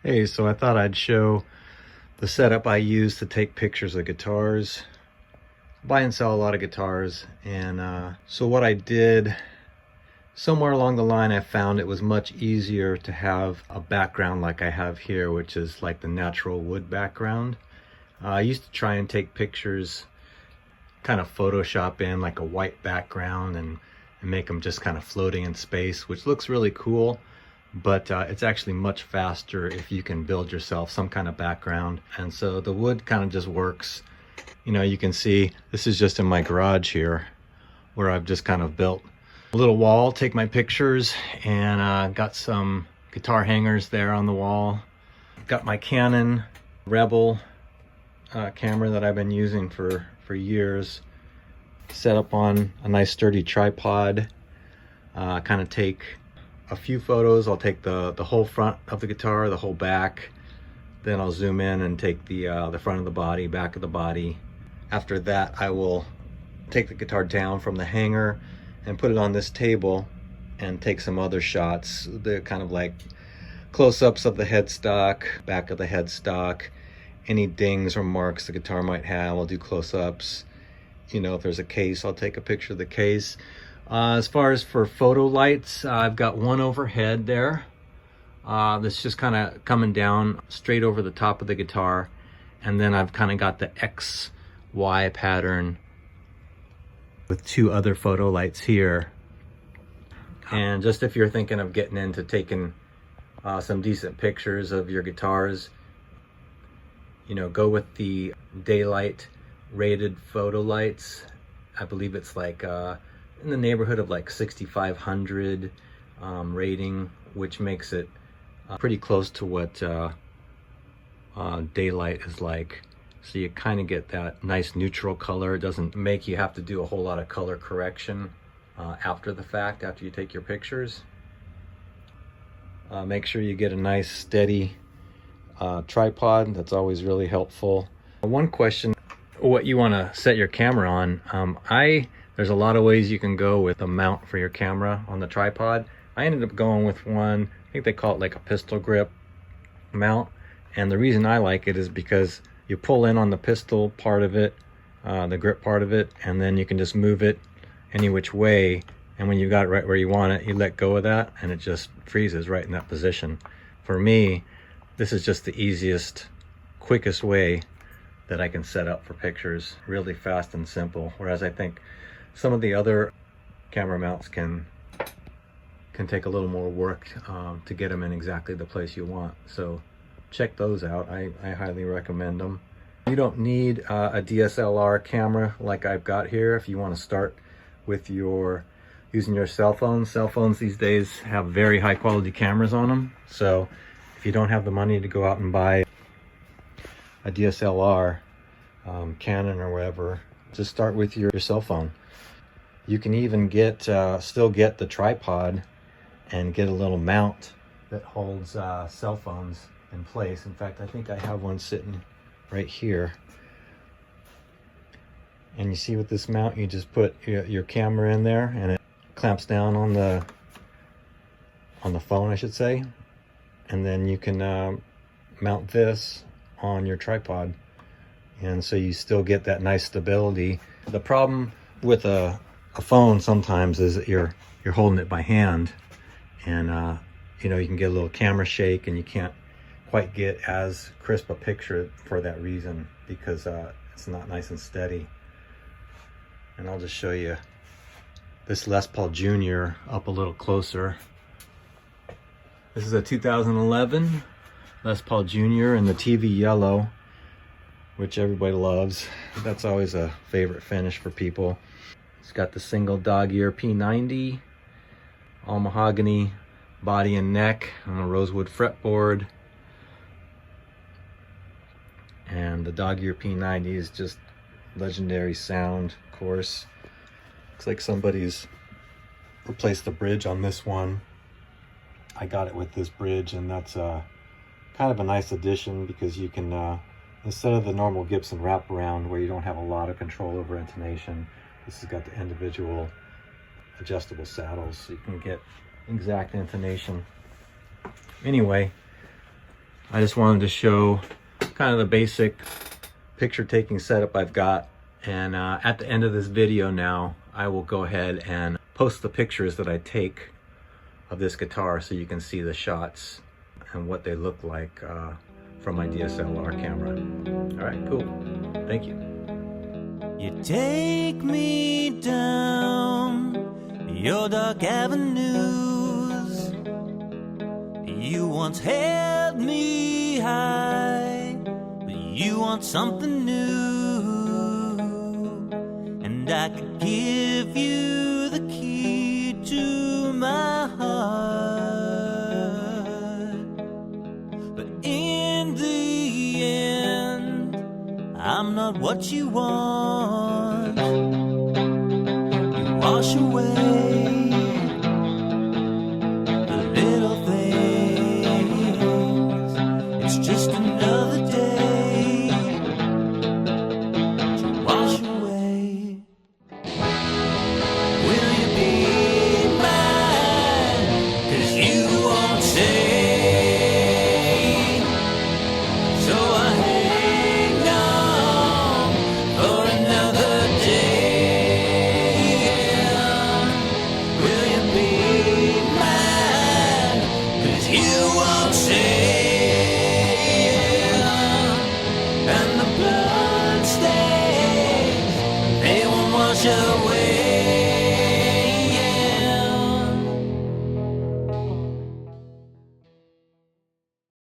Hey, so I thought I'd show the setup I use to take pictures of guitars. Buy and sell a lot of guitars, and so what I did, somewhere along the line I found it was much easier to have a background like I have here, which is like the natural wood background. I used to try and take pictures, kind of Photoshop in like a white background and make them just kind of floating in space, which looks really cool. But it's actually much faster if you can build yourself some kind of background. And so the wood kind of just works. You know, you can see this is just in my garage here where I've just kind of built a little wall, take my pictures, and got some guitar hangers there on the wall. Got my Canon Rebel camera that I've been using for years, set up on a nice sturdy tripod. Kind of take a few photos. I'll take the whole front of the guitar, the whole back, then I'll zoom in and take the front of the body, back of the body. After that, I will take the guitar down from the hanger and put it on this table and take some other shots. They're kind of like close-ups of the headstock, back of the headstock, any dings or marks the guitar might have, I'll do close-ups. You know, if there's a case, I'll take a picture of the case. As far as for photo lights, I've got one overhead there that's just kind of coming down straight over the top of the guitar, and then I've kind of got the XY pattern with two other photo lights here. And just if you're thinking of getting into taking some decent pictures of your guitars, you know, go with the daylight rated photo lights. I believe it's like in the neighborhood of like 6,500 rating, which makes it pretty close to what daylight is like. So you kind of get that nice neutral color. It doesn't make you have to do a whole lot of color correction after the fact, after you take your pictures. Make sure you get a nice steady tripod. That's always really helpful. One question, what you want to set your camera on. There's a lot of ways you can go with a mount for your camera on the tripod. I ended up going with one, I think they call it like a pistol grip mount. And the reason I like it is because you pull in on the pistol part of it, the grip part of it, and then you can just move it any which way. And when you got it right where you want it, you let go of that and it just freezes right in that position. For me, this is just the easiest, quickest way that I can set up for pictures, really fast and simple. Whereas I think some of the other camera mounts can take a little more work to get them in exactly the place you want. So check those out. I highly recommend them. You don't need a DSLR camera like I've got here if you want to start with using your cell phone. Cell phones these days have very high quality cameras on them. So if you don't have the money to go out and buy a DSLR, Canon or whatever, just start with your cell phone. You can even still get the tripod and get a little mount that holds cell phones in place. In fact, I think I have one sitting right here. And you see with this mount, you just put your camera in there and it clamps down on the phone, I should say. And then you can mount this on your tripod. And so you still get that nice stability. The problem with a phone sometimes is that you're holding it by hand, and you know, you can get a little camera shake and you can't quite get as crisp a picture for that reason, because it's not nice and steady. And I'll just show you this Les Paul Jr. up a little closer. This is a 2011 Les Paul Jr. in the TV yellow, which everybody loves. That's always a favorite finish for people. It's got the single dog ear P90, all mahogany body and neck on a rosewood fretboard. And the dog ear P90 is just legendary sound, of course. Looks like somebody's replaced the bridge on this one. I got it with this bridge, and that's kind of a nice addition because you can, instead of the normal Gibson wraparound where you don't have a lot of control over intonation, this has got the individual adjustable saddles, so you can get exact intonation. Anyway, I just wanted to show kind of the basic picture taking setup I've got. And at the end of this video now, I will go ahead and post the pictures that I take of this guitar so you can see the shots and what they look like from my DSLR camera. All right, cool. Thank you. You take me down your dark avenues. You once held me high, but you want something new. And I could give you the key to my heart, but in the end, I'm not what you want. You wash away the little things. It's just another day to wash away. Will you be mine? 'Cause you won't say. So I hang on for another day. Will you be mine? 'Cause you won't say. And the blood stains, they won't wash away.